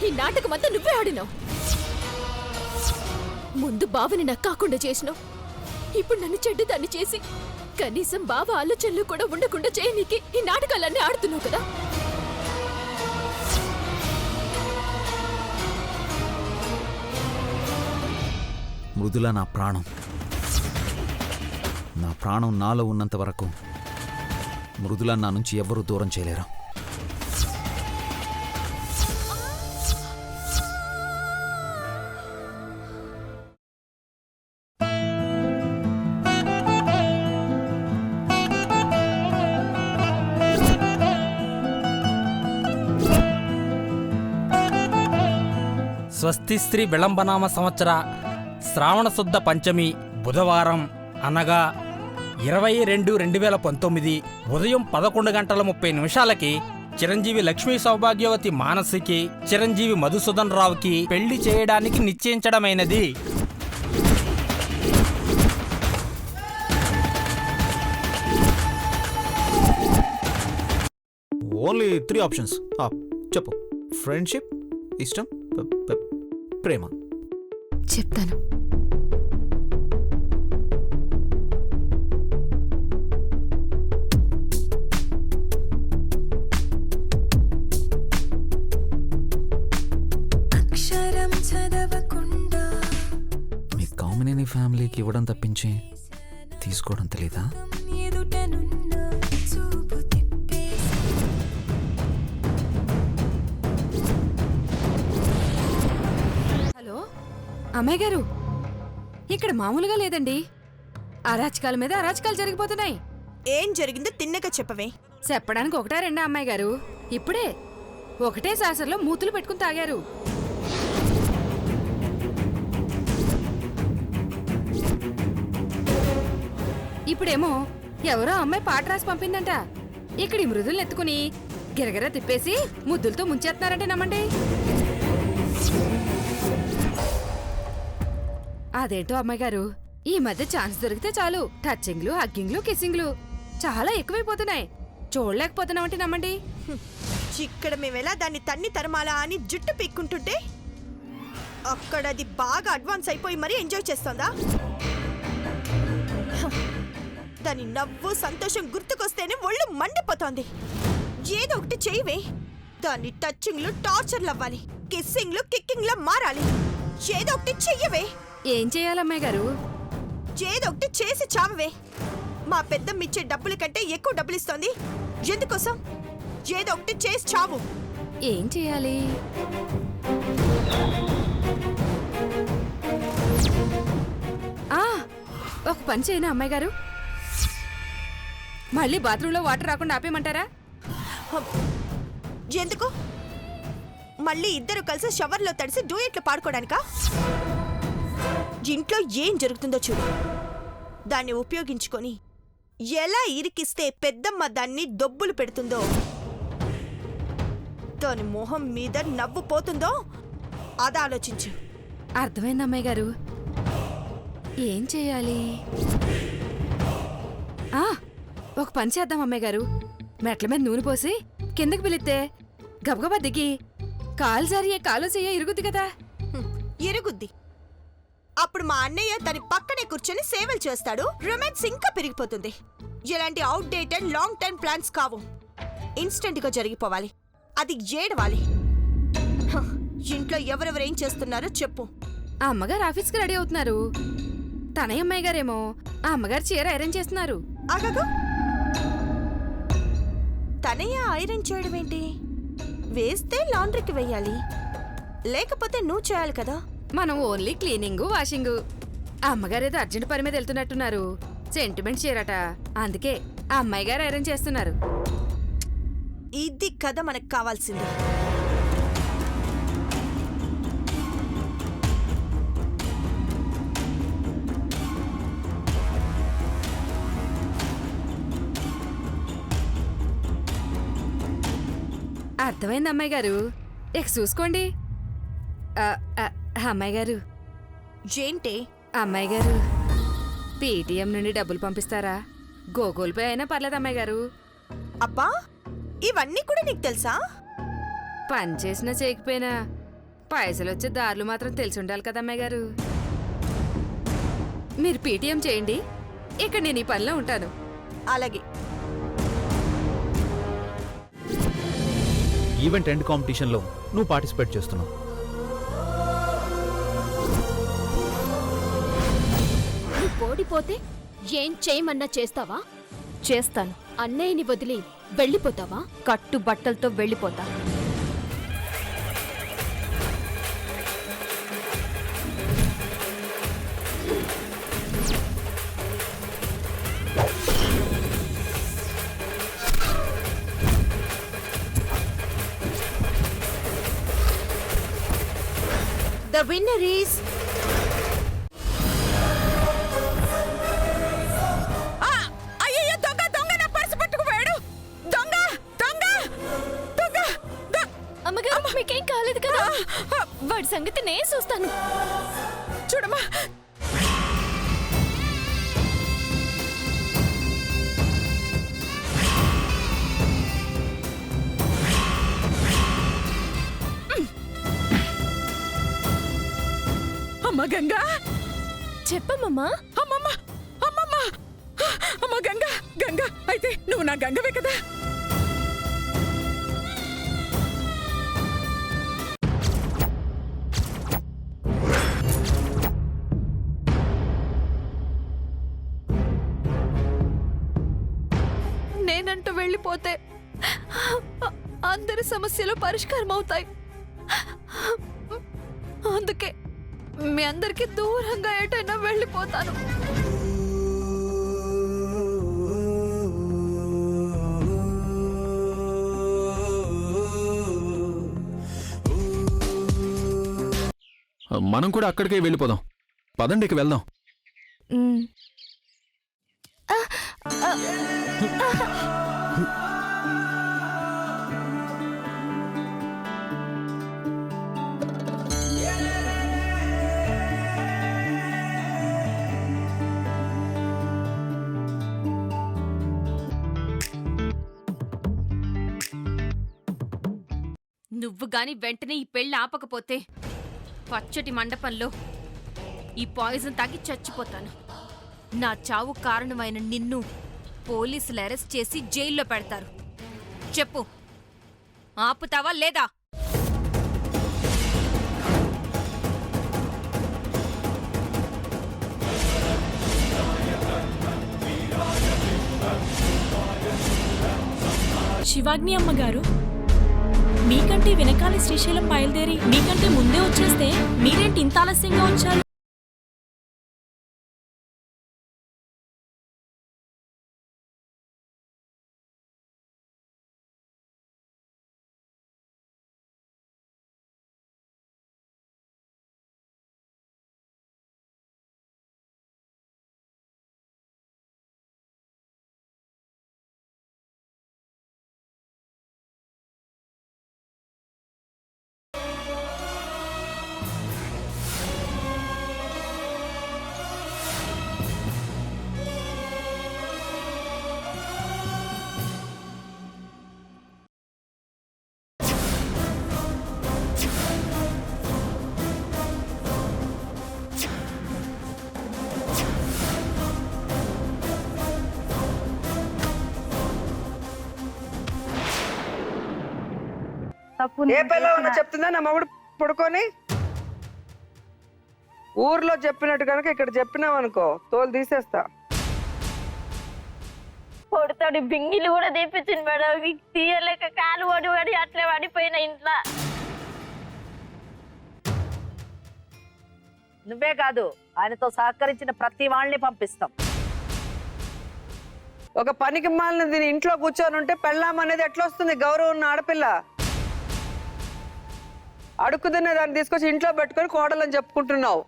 ఈ నాటకమంతా నువ్వే ఆడినావు. ముందు బావని నాకు కాకుండా చేసినావు. ఇప్పుడు నన్ను చెడ్డదాన్ని చేసి కనీసం బావ ఆలోచనలు కూడా ఉండకుండా చేయనీకి ఈ నాటకాలన్నీ ఆడుతున్నావు కదా. మృదుల నా ప్రాణం. నా ప్రాణం నాలో ఉన్నంత వరకు మృదుల నా నుంచి ఎవ్వరూ దూరం చేయలేరు. స్వస్తి శ్రీ విళంబనామ సంవత్సర శ్రావణ శుద్ధ పంచమి బుధవారం అనగా 22/2019 ఉదయం 11:30 చిరంజీవి లక్ష్మీ సౌభాగ్యవతి మానసికి చిరంజీవి మధుసూదన్ రావుకి పెళ్లి చేయడానికి నిశ్చయించడమైనది. Only 3 options. చెప్పు. ఫ్రెండ్షిప్, ఇష్టం, ప్రేమ. చెప్తాను. మీ కామినేని ఫ్యామిలీకి ఇవ్వడం తప్పించి తీసుకోవడం తెలీదా? హలో అమ్మాయి గారు, ఇక్కడ మామూలుగా లేదండి. అరాచకాల మీద అరాచకాలు జరిగిపోతున్నాయి. ఏం జరిగిందో తిన్నగా చెప్పవే. చెప్పడానికి ఒకటా రెండా అమ్మాయి గారు? ఇప్పుడే ఒకటే సాసర్లో మూతులు పెట్టుకుని తాగారు. ఇప్పుడేమో ఎవరో అమ్మాయి పాట రాసి పంపిందంట. ఇక్కడి మృదుల్ని ఎత్తుకుని గిరగిర తిప్పేసి ముద్దులతో ముంచేస్తున్నారంటే నమ్మండి. అదేంటో అమ్మాయి గారు, ఈ మధ్య ఛాన్స్ దొరికితే చాలు టచ్చింగ్లు, హగ్గింగ్లు, కిస్సింగ్లు చాలా ఎక్కువైపోతున్నాయి. చూడలేకపోతున్నామంటే నమ్మండి. ఇక్కడ మేమెలా దాన్ని తన్ని తరమాలా అని జుట్టు పీక్కుంటుంటే అక్కడ అది బాగా అడ్వాన్స్ అయిపోయి మరీ ఎంజాయ్ చేస్తోందా? దాని నవ్వు సంతోషం గుర్తుకొస్తేనే ఒళ్ళు మండిపోతోంది. ఏదో ఒకటి చేయవే. దాన్ని టచ్చింగ్లు టార్చర్లు అవ్వాలి, కిస్సింగ్లు కిక్కింగ్లా మారాలి. ఏదో ఒకటి చెయ్యవే. ఏం చేయాలమ్మాయి గారు? ఏదో ఒకటి చేసి చావవే. మా పెద్దమ్మ ఇచ్చే డబ్బుల కంటే ఎక్కువ డబ్బులు ఇస్తోంది. ఎందుకోసం? ఏదో ఒకటి చేసి చావు. ఏం చేయాలి? ఒక పని చేయనా అమ్మాయి గారు? మళ్ళీ బాత్రూంలో వాటర్ రాకుండా ఆపేయమంటారా? ఎందుకు? మళ్ళీ ఇద్దరు కలిసి షవర్లో తడిసి డూయెట్లు పాడుకోవడానికా? ఇంట్లో ఏం జరుగుతుందో చూడు. దాన్ని ఉపయోగించుకొని ఎలా ఇరికిస్తే పెద్దమ్మ దాన్ని దొబ్బులు పెడుతుందో, దాని మొహం మీద నవ్వు పోతుందో అది ఆలోచించు. అర్థమైంది అమ్మాయి గారు. ఏం చేయాలి? ఒక పని చేద్దాం అమ్మాయి గారు. మెట్ల మీద నూనె పోసి కిందకి పిలిస్తే గబగబా దిగి కాలు జారియే కాలు చెయ్య ఇరుగుద్ది కదా. ఇరుగుద్ది. అప్పుడు మా అన్నయ్య దాని పక్కనే కూర్చొని సేవలు చేస్తాడు. రొమాన్స్ ఇంకా పెరిగిపోతుంది. ఇలాంటి అవుట్డేటెడ్ లాంగ్ టర్మ్ ప్లాన్స్ కావు. ఇన్స్టెంట్ గా జరిగిపోవాలి. అది ఏడవాలి. ఇంట్లో ఎవరెవరు ఏం చేస్తున్నారో చెప్పు. ఆ అమ్మగారు ఆఫీస్కి రెడీ అవుతున్నారు. తనయ్య అమ్మాయి గారేమో ఆ అమ్మగారు చీర ఐరన్ చేస్తున్నారు. ఆగాగు. తనయ్య ఐరన్ చేయడం ఏంటి? వేస్తే లాండ్రీకి వెయ్యాలి, లేకపోతే నువ్వు చేయాలి కదా. మనం ఓన్లీ క్లీనింగ్, వాషింగ్. ఆ అమ్మగారు ఏదో అర్జెంట్ పని మీద వెళ్తున్నట్టున్నారు. సెంటిమెంట్ చీరట, అందుకే ఆ అమ్మాయి గారు ఐరన్ చేస్తున్నారు. ఇది కదా మనకు కావాల్సింది. అర్థమైంది అమ్మాయి గారు. ఇక చూసుకోండి. అమ్మాయి గారు. ఏంటి? అమ్మాయి గారు, పేటీఎం నుండి డబ్బులు పంపిస్తారా? గూగుల్ పే అయినా పర్లేదు అమ్మాయి గారు. అబ్బా, ఇవన్నీ కూడా నీకు తెలుసా? పని చేసినా చేయకపోయినా పైసలు వచ్చే దారులు మాత్రం తెలిసి ఉండాలి కదా అమ్మాయి గారు. మీరు పేటీఎం చేయండి, ఇక నేను ఈ పనిలో ఉంటాను. అలాగే. ఈవెంట్ ఎండ్ కాంపిటీషన్లో నువ్వు పార్టిసిపేట్ చేస్తున్నావు. నువ్వు ఓడిపోతే ఏం చేయమన్నా చేస్తావా? చేస్తాను. అన్నయ్యని వదిలి వెళ్ళిపోతావా? కట్టు బట్టలతో వెళ్ళిపోతా. The winner is అయ్యో దొంగ దొంగ నా పర్సు పట్టుకుపోయాడు. దొంగ దొంగ దొంగ. అమ్మగారు మీకేం కాలేదు కదా? వాడి సంగతి నేను చూస్తాను. చూడమ్మా. అమ్మ గంగా. చెప్పమ్మమ్మా. అమ్మమ్మ అమ్మమ్మ అమ్మ గంగా గంగా, అయితే నువ్వు నా గంగవే కదా? నేనంటూ వెళ్ళిపోతే అందరి సమస్యలు పరిష్కారం అవుతాయి. అందుకే మీ అందరికి దూరంగా ఎటైనా వెళ్ళిపోతాను. మనం కూడా అక్కడికే వెళ్ళిపోదాం. పదండి, ఇక వెళ్దాం. నువ్వు గాని వెంటనే ఈ పెళ్లి ఆపకపోతే పచ్చటి మండపంలో ఈ పాయిజన్ తాగి చచ్చిపోతాను. నా చావు కారణమైన నిన్ను పోలీసులు అరెస్ట్ చేసి జైల్లో పెడతారు. చెప్పు, ఆపుతావా లేదా? శివాగ్ని అమ్మగారు, మీకంటే వెనకాల శ్రీశైలం బయలుదేరి మీకంటే ముందే వచ్చేస్తే మీరేంటి ఇంత ఆలస్యంగా వచ్చారు? ఏ పిల్ల ఉన్నా చెప్తుందా నా మగుడు పడుకొని? ఊర్లో చెప్పినట్టు కనుక ఇక్కడ చెప్పినావు అనుకో, తోలు తీసేస్తా. పొడతాడు బింగిలు కూడా తెప్పించింది మేడం. తీయలేక కాలు పడి అట్లే పడిపోయిన ఇంట్లో. నువ్వే కాదు, ఆయనతో సహకరించిన ప్రతి వాళ్ళని పంపిస్తాం. ఒక పనికి మాలిన దీని ఇంట్లో కూర్చొని ఉంటే పెళ్ళాం అనేది ఎట్లా వస్తుంది? గౌరవం ఉన్న ఆడపిల్ల అడుక్కుదనే దాన్ని తీసుకొచ్చి ఇంట్లో పెట్టుకొని కోడలని చెప్పుకుంటున్నావు.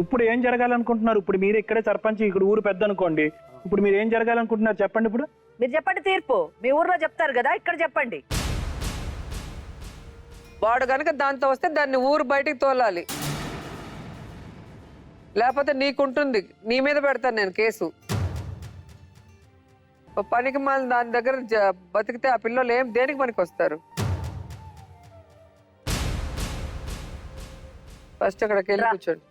ఇప్పుడు ఏం జరగాలనుకుంటున్నారు? ఇప్పుడు మీరు ఇక్కడే సర్పంచ్, ఇక్కడ ఊరు పెద్ద అనుకోండి. ఇప్పుడు మీరు ఏం జరగాలనుకుంటున్నారు చెప్పండి. ఇప్పుడు మీరు చెప్పండి తీర్పు. మీ ఊర్లో చెప్తారు కదా, ఇక్కడ చెప్పండి. వాడు కనుక దాంతో వస్తే దాన్ని ఊరు బయటికి తోలాలి, లేకపోతే నీకుంటుంది, నీ మీద పెడతాను నేను కేసు. పనికి మాలిన దాని దగ్గర బతికితే ఆ పిల్లలు దేనికి పనికి వస్తారు? ఫస్ట్ అక్కడికి వెళ్ళి రా. కూర్చోండి.